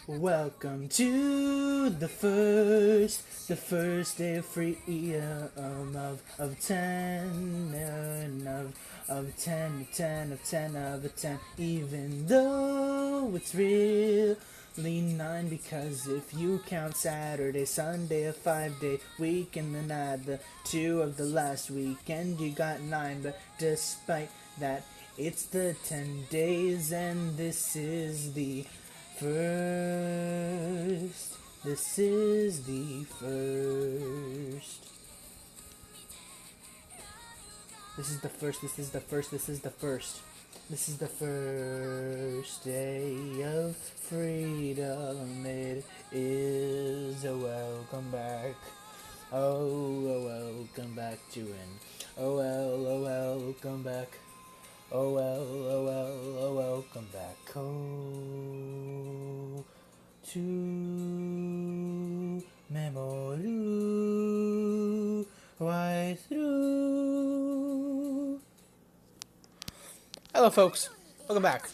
Welcome to the first day of freedom of 10 of 10 of 10, even though it's really 9, because if you count Saturday, Sunday, a 5-day week, and then add the 2 of the last weekend, you got 9. But despite that, it's the 10 days, and this is the first. This is the first. This is the first. This is the first. This is the first. This is the first day of freedom. It is a welcome back. Oh, a welcome back to an. Oh, well, a welcome back. Oh, well, oh, well, a welcome back. Oh, to Memoria Y3. Hello, folks. Welcome back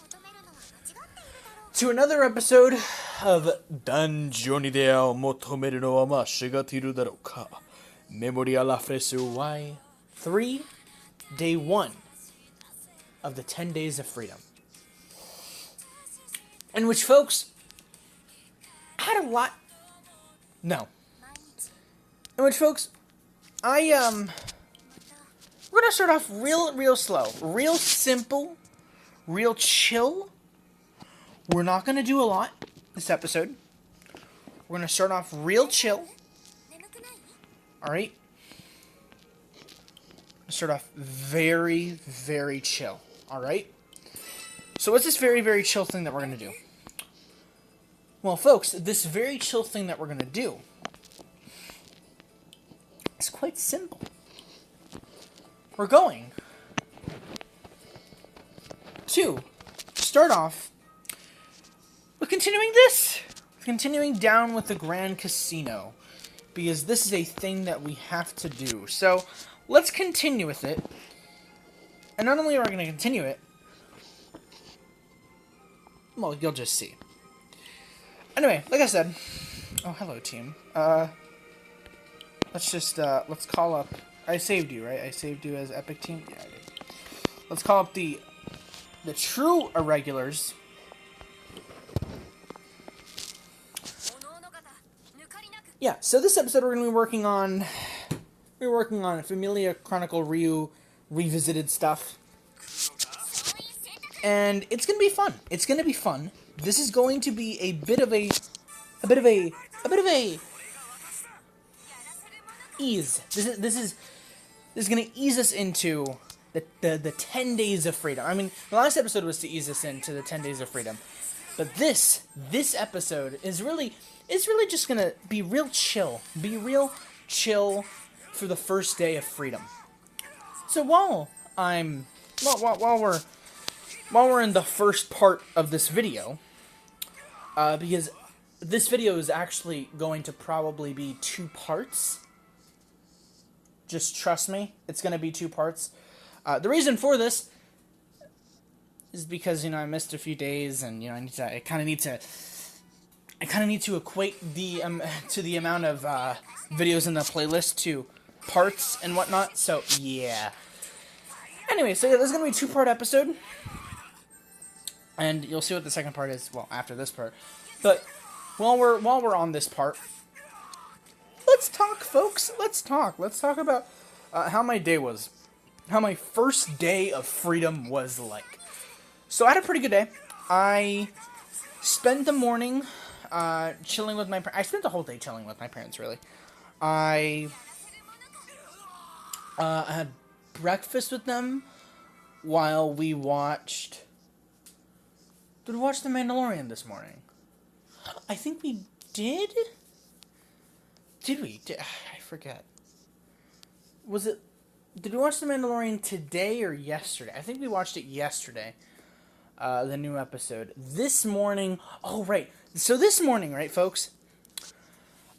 to another episode of Dungeon de Motomeru no Ama Shigatiru Darouka Memoria Freese Y3, Day 1 of the 10 Days of Freedom. In which, folks, I had a lot. No. In which, folks, we're gonna start off real slow, real simple, real chill. We're not gonna do a lot this episode. We're gonna start off real chill. Alright? Start off very chill. Alright? So what's this very chill thing that we're gonna do? Well, folks, this very chill thing that we're gonna do is quite simple. We're going to start off with continuing down with the Grand Casino, because this is a thing that we have to do. So let's continue with it. And not only are we going to continue it, well, you'll just see. Anyway, like I said, oh, hello, team. Let's call up, I saved you, right? I saved you as Epi.3? Yeah, I did. Let's call up the true irregulars. Yeah, so this episode we're going to be working on Familia, Chronicle, Ryu, revisited stuff. And it's going to be fun. It's going to be fun. This is going to be a bit of a ease. This is going to ease us into the 10 days of freedom. I mean, the last episode was to ease us into the 10 days of freedom. But this episode is really just going to be real chill. Be real chill for the first day of freedom. So while we're in the first part of this video, because this video is actually going to probably be 2 parts. Just trust me, it's going to be 2 parts. The reason for this is because, I missed a few days, and, I kind of need to equate the to the amount of videos in the playlist to parts and whatnot. So yeah. Anyway, so yeah, this is gonna be a 2-part episode, and you'll see what the second part is. Well, after this part. But while we're on this part, let's talk, folks. Let's talk. Let's talk about how my day was, how my first day of freedom was like. So I had a pretty good day. I spent the morning chilling with my parents. I spent the whole day chilling with my parents, really. I had breakfast with them while we watched... Did we watch The Mandalorian this morning? I think we did? Did we? I forget. Was it... Did we watch The Mandalorian today or yesterday? I think we watched it yesterday. The new episode. This morning... Oh, right. So this morning, right, folks?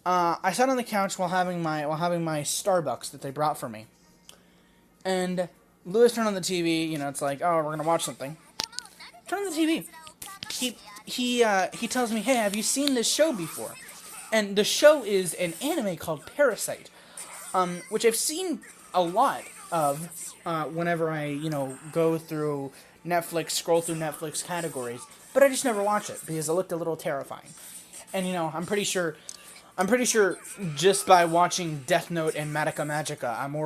I sat on the couch while having my Starbucks that they brought for me. And Lewis turned on the TV. It's like, oh, we're going to watch something. Turn on the TV. he tells me, hey, have you seen this show before? And the show is an anime called Parasite, which I've seen a lot of whenever I, go through Netflix, scroll through Netflix categories, but I just never watch it because it looked a little terrifying. And, I'm pretty sure just by watching Death Note and Madoka Magica, I'm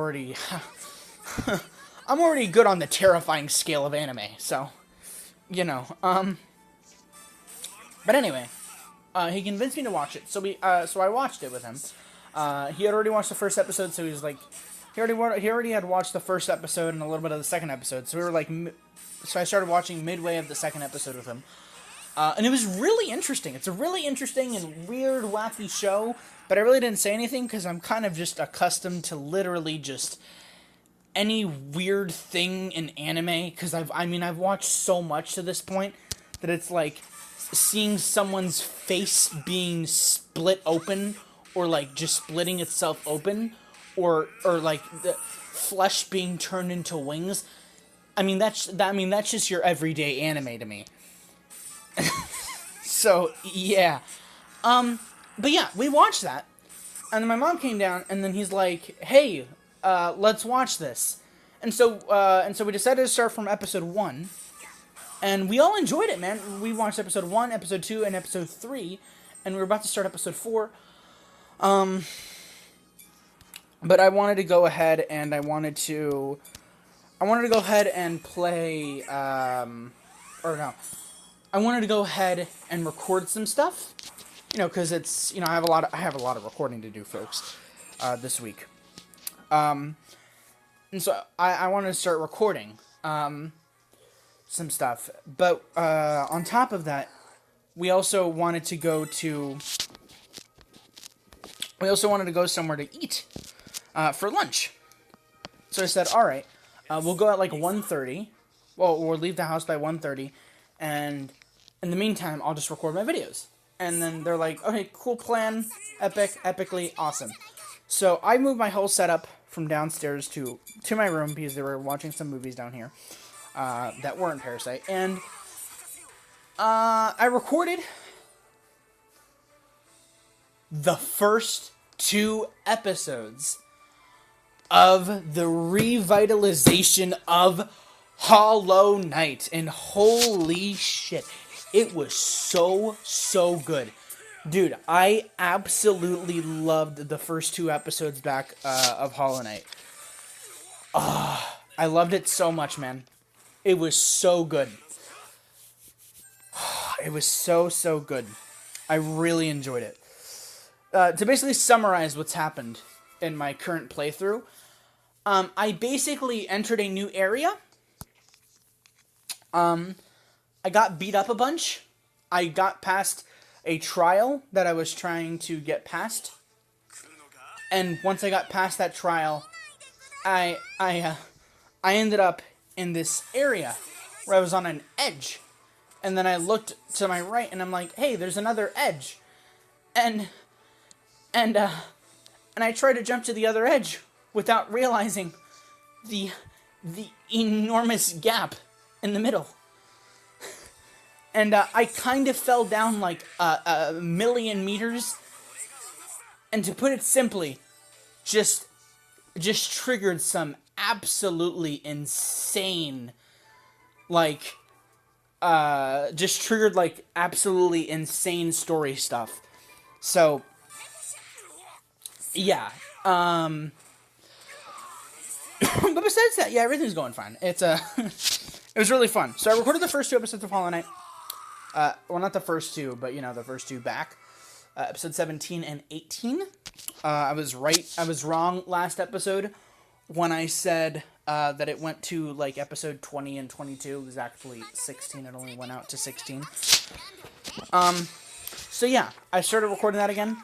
already good on the terrifying scale of anime, so, but anyway, he convinced me to watch it, so I watched it with him. He had already watched the first episode, so he was like, he already had watched the first episode and a little bit of the second episode, so we were like, so I started watching midway of the second episode with him, and it was really interesting. It's a really interesting and weird, wacky show, but I really didn't say anything because I'm kind of just accustomed to literally just any weird thing in anime, because I've watched so much to this point that it's like seeing someone's face being split open, or like just splitting itself open, or like the flesh being turned into wings. That's just your everyday anime to me. So yeah, but yeah, we watched that, and then my mom came down, and then he's like, "Hey, let's watch this," and so we decided to start from episode 1. And we all enjoyed it, man. We watched episode 1, episode 2, and episode 3, and we were about to start episode 4. But I wanted to go ahead and I wanted to go ahead and play, I wanted to go ahead and record some stuff, because it's, I have a lot of recording to do, folks, this week. And so I wanted to start recording, some stuff, but on top of that, we also wanted to go somewhere to eat for lunch. So I said, all right, we'll go at like 1:30. Well, we'll leave the house by 1:30, and in the meantime, I'll just record my videos. And then they're like, okay, cool plan, epically awesome. So I moved my whole setup from downstairs to my room because they were watching some movies down here. That weren't Parasite, and I recorded the first 2 episodes of the revitalization of Hollow Knight, and holy shit, it was so good. Dude, I absolutely loved the first 2 episodes back of Hollow Knight. I loved it so much, man. It was so good. It was so good. I really enjoyed it. To basically summarize what's happened in my current playthrough, I basically entered a new area. I got beat up a bunch. I got past a trial that I was trying to get past. And once I got past that trial, I ended up in this area where I was on an edge, and then I looked to my right, and I'm like, hey, there's another edge, and I tried to jump to the other edge without realizing the enormous gap in the middle, and I kind of fell down like a million meters, and to put it simply, just triggered some absolutely insane, absolutely insane story stuff. So, yeah, but besides that, yeah, everything's going fine. It's, it was really fun. So I recorded the first 2 episodes of Hollow Knight, well, not the first 2, but, the first 2 back, episode 17 and 18, I was wrong last episode, when I said that it went to, like, episode 20 and 22, it was actually 16, it only went out to 16. So yeah, I started recording that again.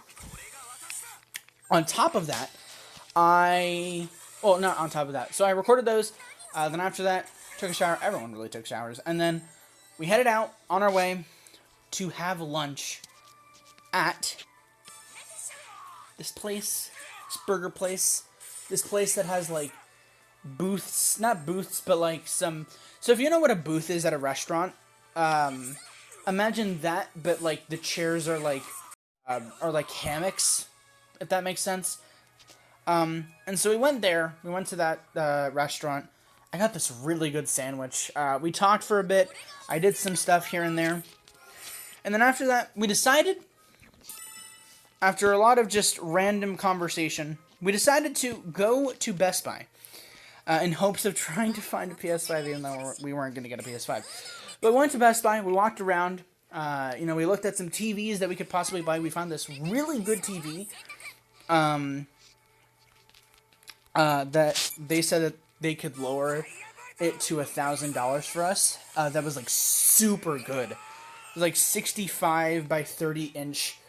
On top of that, not on top of that, so I recorded those, then after that, took a shower, everyone really took showers, and then we headed out on our way to have lunch at this place, this burger place, this place that has, like, booths, not booths, but, like, some, so if you know what a booth is at a restaurant, imagine that, but like the chairs are like hammocks, if that makes sense. And so we went there. We went to that restaurant. I got this really good sandwich. We talked for a bit. I did some stuff here and there. And then after that, we decided, after a lot of just random conversation, we decided to go to Best Buy in hopes of trying to find a PS5, even though we weren't going to get a PS5. But we went to Best Buy. We walked around. We looked at some TVs that we could possibly buy. We found this really good TV that they said that they could lower it to $1,000 for us. That was like super good. It was like 65 by 30 inch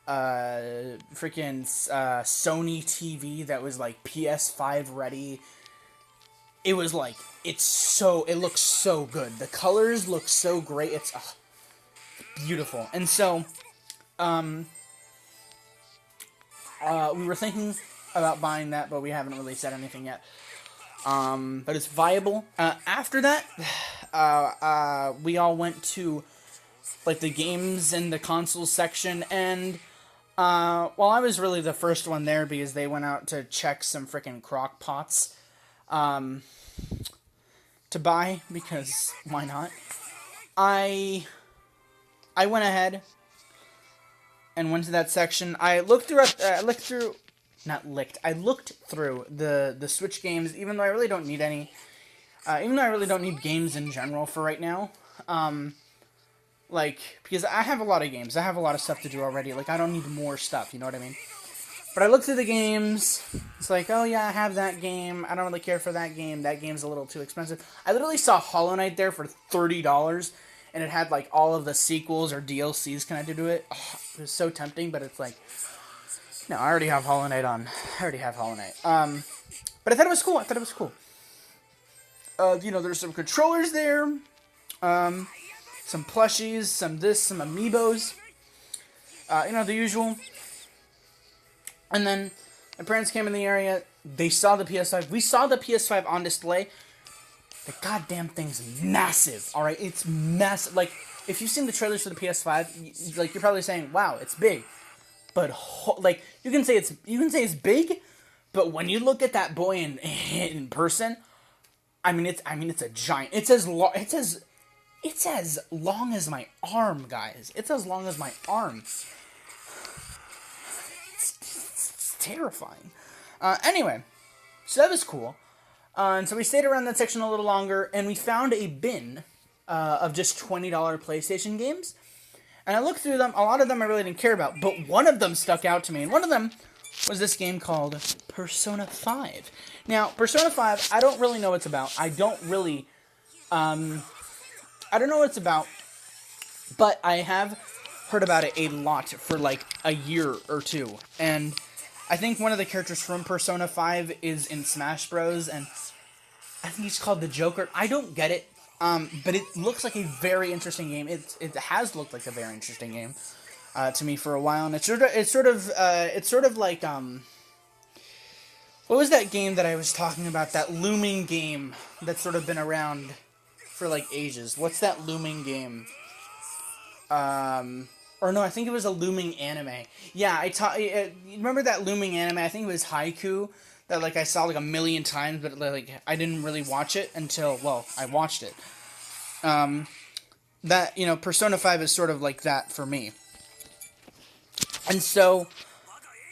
freaking Sony TV that was like PS5 ready. It was like, it looks so good. The colors look so great. It's beautiful. And so we were thinking about buying that, but we haven't really said anything yet. But it's viable. After that, we all went to like the games and the consoles section, and well, I was really the first one there because they went out to check some freaking crock pots to buy, because why not? I went ahead and went to that section. I looked through the Switch games, even though I really don't need any. Even though I really don't need games in general for right now. Because I have a lot of games. I have a lot of stuff to do already. Like, I don't need more stuff, you know what I mean? But I looked through the games. It's like, oh yeah, I have that game. I don't really care for that game. That game's a little too expensive. I literally saw Hollow Knight there for $30. And it had, like, all of the sequels or DLCs connected to it. Oh, it was so tempting, but it's like, no, I already have Hollow Knight on. I already have Hollow Knight. But I thought it was cool. There's some controllers there. Some plushies, some amiibos. The usual. And then my parents came in the area. They saw the PS5. We saw the PS5 on display. The goddamn thing's massive. All right, it's massive. Like, if you've seen the trailers for the PS5, you're probably saying, "Wow, it's big." But you can say it's big, but when you look at that boy in person, it's a giant. It's as long as my arm, guys. It's as long as my arm. It's terrifying. Anyway, so that was cool. And so we stayed around that section a little longer, and we found a bin of just $20 PlayStation games. And I looked through them. A lot of them I really didn't care about, but one of them stuck out to me. And one of them was this game called Persona 5. Now, Persona 5, I don't really know what it's about. I don't know what it's about, but I have heard about it a lot for like a year or two. And I think one of the characters from Persona 5 is in Smash Bros. And I think he's called the Joker. I don't get it. But it looks like a very interesting game. It has looked like a very interesting game to me for a while, and it's sort of like what was that game that I was talking about? That looming game that's sort of been around for like ages. What's that looming game? Or no, I think it was a looming anime. Yeah, you remember that looming anime? I think it was Haiku. That, like, I saw, like, a million times, but, like, I didn't really watch it until, well, I watched it. Persona 5 is sort of like that for me. And so,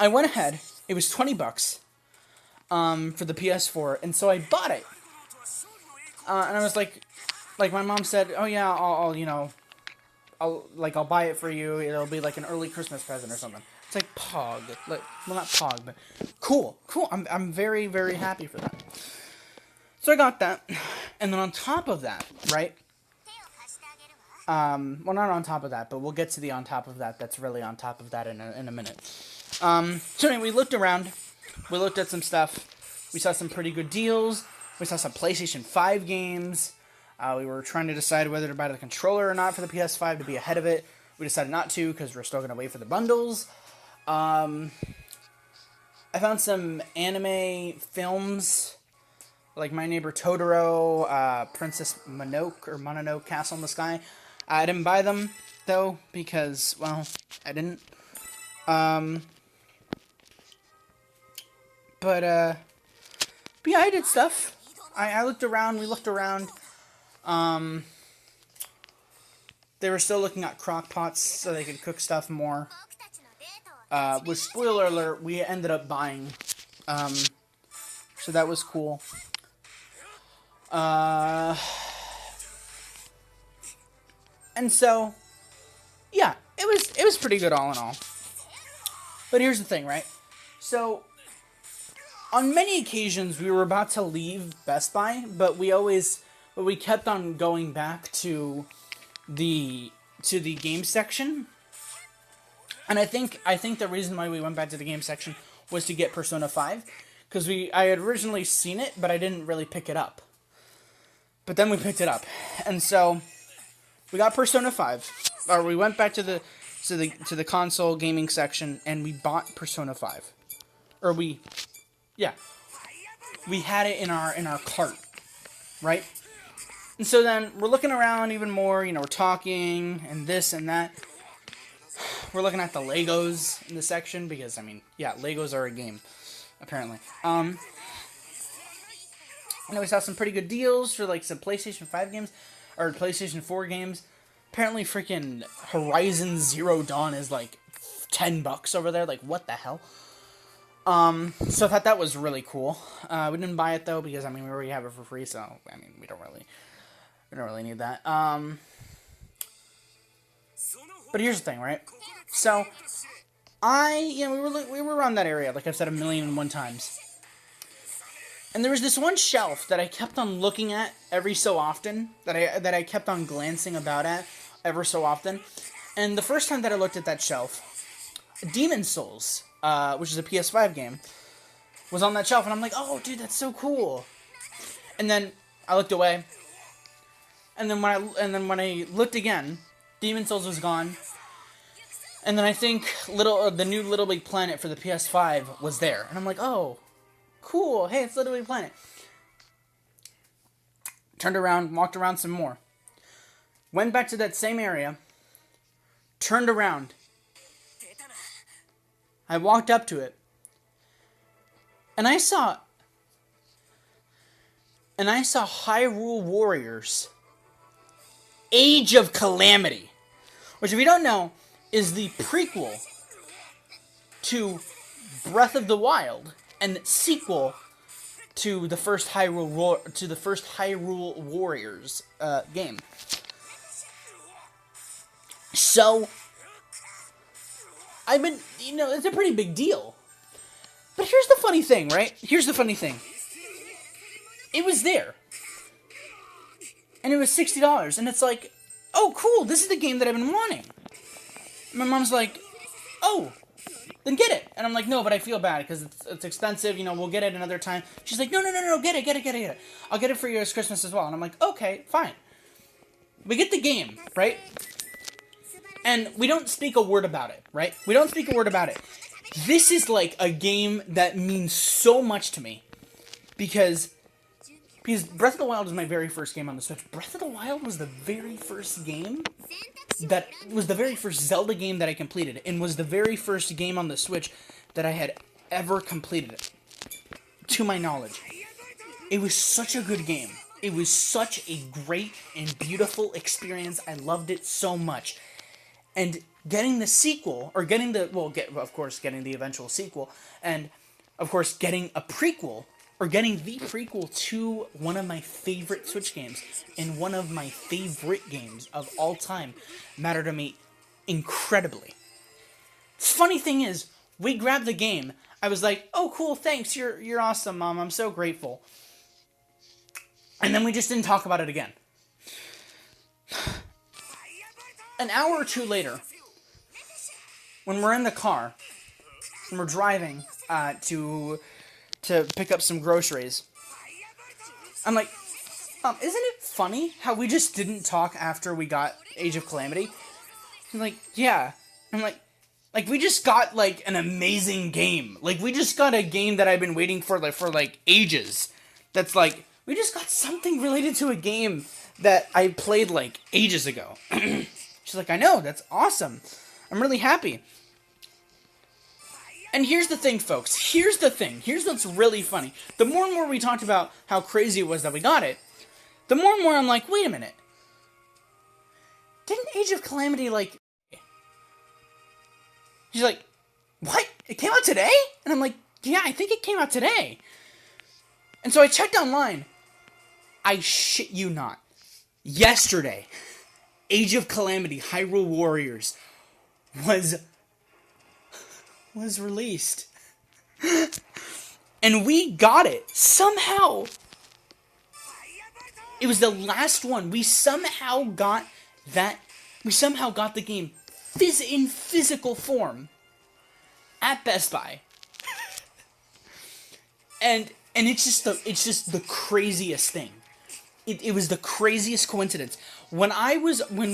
I went ahead. It was $20, for the PS4, and so I bought it. And I was like, my mom said, oh, yeah, I'll buy it for you. It'll be, like, an early Christmas present or something. It's like Pog. Well, not Pog, but cool. I'm very, very happy for that. So I got that. And then on top of that, right? Well, not on top of that, but we'll get to the on top of that that's really on top of that in a minute. So anyway, we looked around. We looked at some stuff. We saw some pretty good deals. We saw some PlayStation 5 games. We were trying to decide whether to buy the controller or not for the PS5 to be ahead of it. We decided not to because we're still going to wait for the bundles. I found some anime films, like My Neighbor Totoro, Princess Mononoke, Castle in the Sky. I didn't buy them. though, because, well, I didn't. But yeah, I did stuff. I looked around, we looked around. They were still looking at crock pots so they could cook stuff more. With spoiler alert, we ended up buying. So that was cool. And so, yeah, it was pretty good all in all. But here's the thing, right? So, on many occasions, we were about to leave Best Buy, but we kept on going back to the game section. And I think the reason why we went back to the game section was to get Persona 5, because I had originally seen it, but I didn't really pick it up. But then we picked it up, and so we got Persona 5, or we went back to the console gaming section, and we bought Persona 5, or we had it in our cart, right? And so then we're looking around even more, we're talking and this and that. We're looking at the Legos in the section because, Legos are a game, apparently. We saw some pretty good deals for, like, some PlayStation 5 games, or PlayStation 4 games. Apparently freaking Horizon Zero Dawn is, like, $10 over there. Like, what the hell? So I thought that was really cool. We didn't buy it, though, because, we already have it for free, so, we don't really need that. But here's the thing, right? So, we were around that area, like I've said 1,000,001 times. And there was this one shelf that I kept on looking at every so often, that I kept on glancing about at ever so often. And the first time that I looked at that shelf, Demon's Souls, which is a PS5 game, was on that shelf, and I'm like, oh, dude, that's so cool. And then I looked away, and then when I looked again, Demon's Souls was gone. And then I think the new Little Big Planet for the PS5 was there. And I'm like, oh, cool. Hey, it's Little Big Planet. Turned around, walked around some more. Went back to that same area. Turned around. I walked up to it. And I saw Hyrule Warriors Age of Calamity. Which, if you don't know, is the prequel to Breath of the Wild and sequel to the first Hyrule Warriors game. So it's a pretty big deal. But here's the funny thing, right? Here's the funny thing. It was there. And it was $60, and it's like, oh, cool, this is the game that I've been wanting. My mom's like, oh, then get it. And I'm like, no, but I feel bad because it's expensive. We'll get it another time. She's like, no, get it. I'll get it for you as Christmas as well. And I'm like, okay, fine. We get the game, right? And we don't speak a word about it, right? We don't speak a word about it. This is like a game that means so much to me because Breath of the Wild was my very first game on the Switch. Breath of the Wild was the very first game that was the very first Zelda game that I completed, and was the very first game on the Switch that I had ever completed, to my knowledge. It was such a good game. It was such a great and beautiful experience. I loved it so much. And getting the sequel, or getting the eventual sequel, and, of course, getting a prequel, or getting the prequel to one of my favorite Switch games, and one of my favorite games of all time, matter to me incredibly. Funny thing is, we grabbed the game, I was like, oh cool, thanks, you're awesome, Mom, I'm so grateful. And then we just didn't talk about it again. An hour or two later, when we're in the car, and we're driving to pick up some groceries, I'm like, isn't it funny how we just didn't talk after we got Age of Calamity? I'm like, yeah. I'm like we just got, like, an amazing game. Like, we just got a game that I've been waiting for ages. That's, like, we just got something related to a game that I played, like, ages ago. She's She's like, I know, that's awesome. I'm really happy. And here's the thing, folks. Here's the thing. Here's what's really funny. The more and more we talked about how crazy it was that we got it, the more and more I'm like, wait a minute. Didn't Age of Calamity, like... She's like, what? It came out today? And I'm like, yeah, I think it came out today. And so I checked online. I shit you not. Yesterday, Age of Calamity Hyrule Warriors was released. And we got it. Somehow. It was the last one. We somehow got that. We somehow got the game in physical form at Best Buy. And it's just the craziest thing. It was the craziest coincidence. When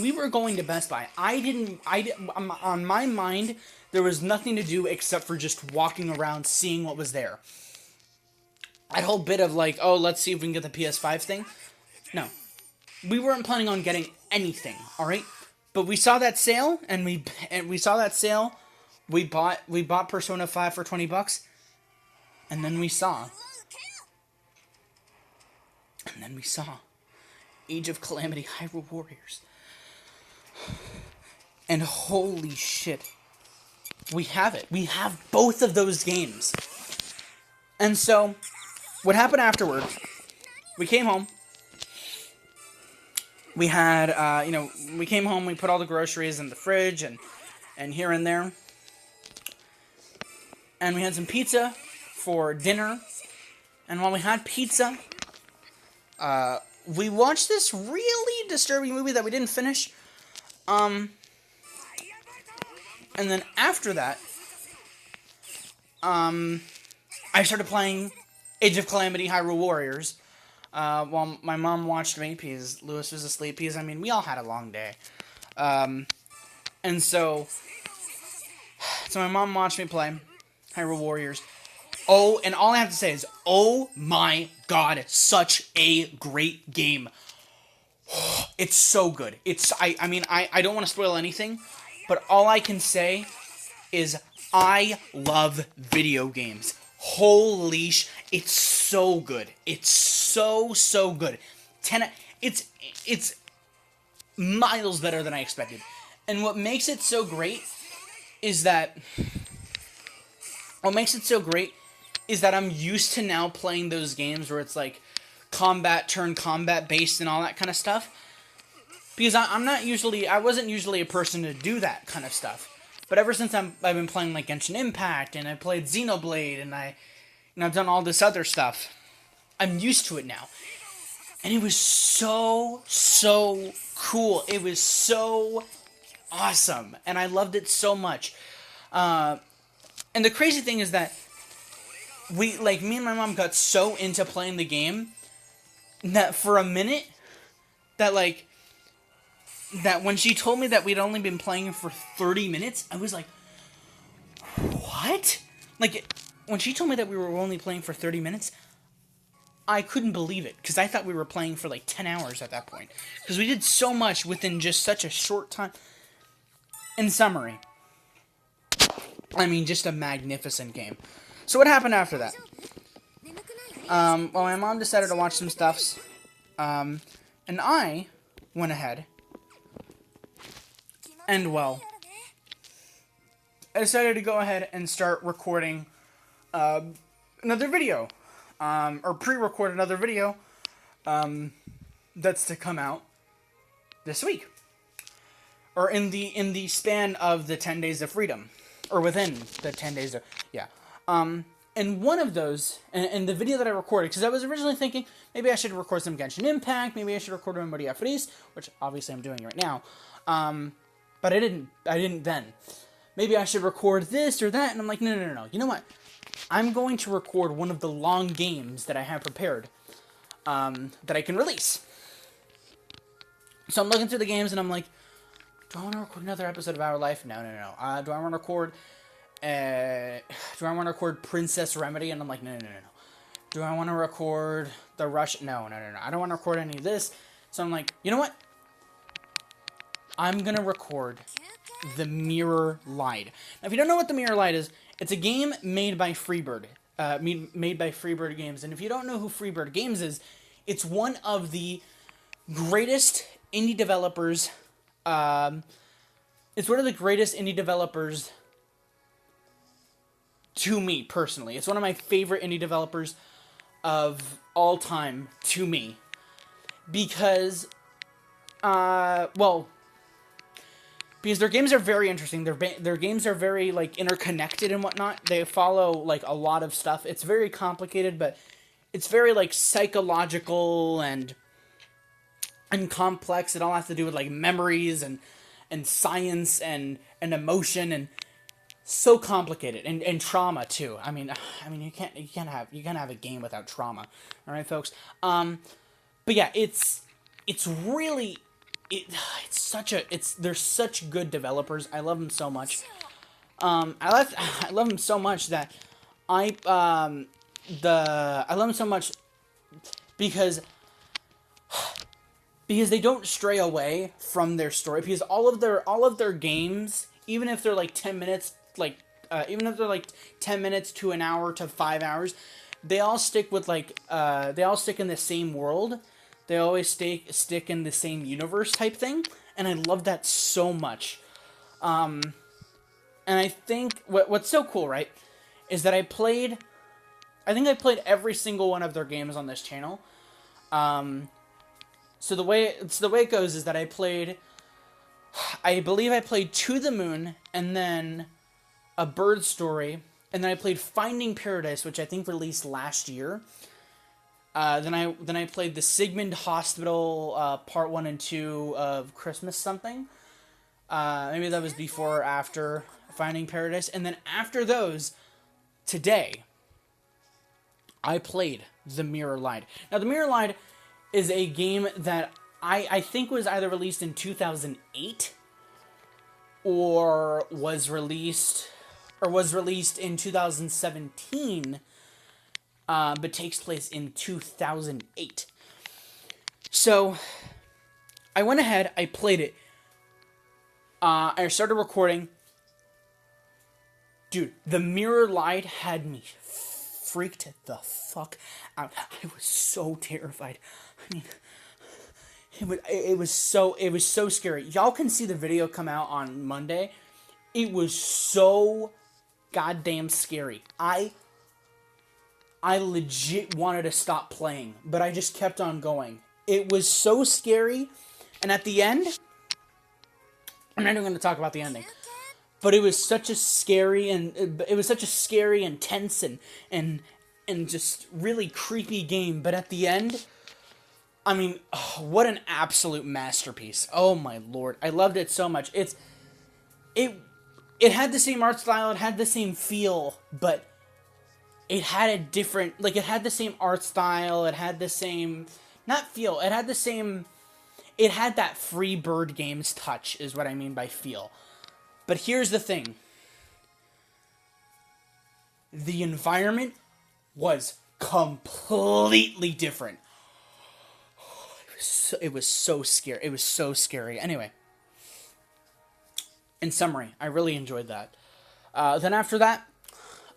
we were going to Best Buy, on my mind, there was nothing to do except for just walking around, seeing what was there. That whole bit of like, oh, let's see if we can get the PS5 thing. No. We weren't planning on getting anything, alright? But we saw that sale, and we saw that sale. We bought Persona 5 for $20, and then we saw Age of Calamity Hyrule Warriors. And holy shit. We have it. We have both of those games. And so, what happened afterward, we came home. We had, we came home, we put all the groceries in the fridge and here and there. And we had some pizza for dinner. And while we had pizza, we watched this really disturbing movie that we didn't finish. And then after that, I started playing Age of Calamity Hyrule Warriors. While my mom watched me, because Lewis was asleep, because, I mean, we all had a long day. And so my mom watched me play Hyrule Warriors. Oh, and all I have to say is, oh my god, such a great game. It's so good. I don't want to spoil anything, but all I can say is I love video games. Holy it's so good. It's so good. It's miles better than I expected. And what makes it so great is that I'm used to now playing those games where it's like combat based and all that kind of stuff. Because I wasn't usually a person to do that kind of stuff. But ever since I've been playing like Genshin Impact, and I played Xenoblade, and I've done all this other stuff, I'm used to it now. And it was so cool. It was so awesome. And I loved it so much. And the crazy thing is that me and my mom got so into playing the game that for a minute, that when she told me that we'd only been playing for 30 minutes, I was like, what? Like, when she told me that we were only playing for 30 minutes, I couldn't believe it, because I thought we were playing for like 10 hours at that point. Because we did so much within just such a short time. In summary, I mean, just a magnificent game. So what happened after that? Well, my mom decided to watch some stuffs, and I went ahead, and well, I decided to go ahead and start recording another video, or pre-record another video that's to come out this week, or in the span of the 10 days of freedom, or within the 10 days of, yeah. And one of those, and the video that I recorded, because I was originally thinking, maybe I should record some Genshin Impact, maybe I should record To Memoria Freese, which obviously I'm doing right now, but I didn't then. Maybe I should record this or that, and I'm like, no. You know what? I'm going to record one of the long games that I have prepared, that I can release. So I'm looking through the games, and I'm like, do I want to record another episode of Our Life? No. Do I want to record... do I want to record Princess Remedy? And I'm like, no. Do I want to record the Rush? No. I don't want to record any of this. So I'm like, you know what? I'm gonna record The Mirror Lied. Now, if you don't know what The Mirror Lied is, it's a game made by Freebird. Made by Freebird Games. And if you don't know who Freebird Games is, it's one of the greatest indie developers. It's one of the greatest indie developers to me, personally. It's one of my favorite indie developers of all time to me. Because, because their games are very interesting. Their games are very, like, interconnected and whatnot. They follow, like, a lot of stuff. It's very complicated, but it's very, like, psychological and complex. It all has to do with, like, memories and science and emotion and so complicated. And trauma, too. I mean, you can't have a game without trauma. All right, folks? But yeah, it's really... They're such good developers. I love them so much. I love them so much that I love them so much because they don't stray away from their story. Because all of their games, even if they're like 10 minutes, even if they're like 10 minutes to an hour to 5 hours, they all stick with they all stick in the same world. They always stick in the same universe type thing, and I love that so much. And I think what's so cool, right, is that I played every single one of their games on this channel. So the way it goes is that I believe I played To the Moon, and then A Bird Story, and then I played Finding Paradise, which I think released last year. Then I played the Sigmund Hospital part 1 and 2 of Christmas something. Maybe that was before or after Finding Paradise. And then after those, today, I played The Mirror Lied. Now, The Mirror Lied is a game that I think was either released in 2008 or was released in 2017. But takes place in 2008. So, I went ahead, I played it. I started recording. Dude, The Mirror Lied had me freaked the fuck out. I was so terrified. I mean, it was so scary. Y'all can see the video come out on Monday. It was so goddamn scary. I legit wanted to stop playing, but I just kept on going. It was so scary, and at the end, I'm not even going to talk about the ending, but it was such a scary and tense and just really creepy game. But at the end, I mean, what an absolute masterpiece! Oh my lord, I loved it so much. It had the same art style, it had the same feel, but it had a different, it had the same art style, it had the same, not feel, it had that Freebird Games touch, is what I mean by feel. But here's the thing. The environment was completely different. It was so scary. It was so scary. Anyway, in summary, I really enjoyed that. Then after that,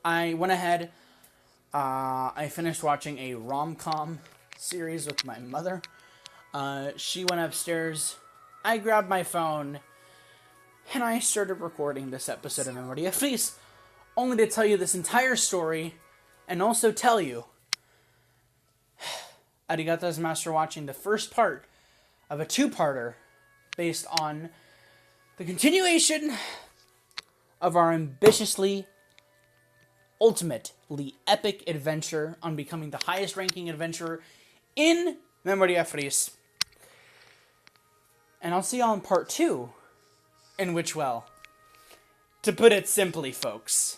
I went ahead. I finished watching a rom-com series with my mother. She went upstairs. I grabbed my phone, and I started recording this episode of Memoria Freese, only to tell you this entire story, and also tell you, arigato gozaimasu for watching the first part of a two-parter based on the continuation of our ultimately epic adventure on becoming the highest ranking adventurer in Memoria Freese. And I'll see y'all in part 2, in which, well, to put it simply, folks,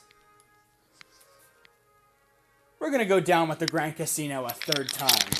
we're gonna go down with the Grand Casino a third time.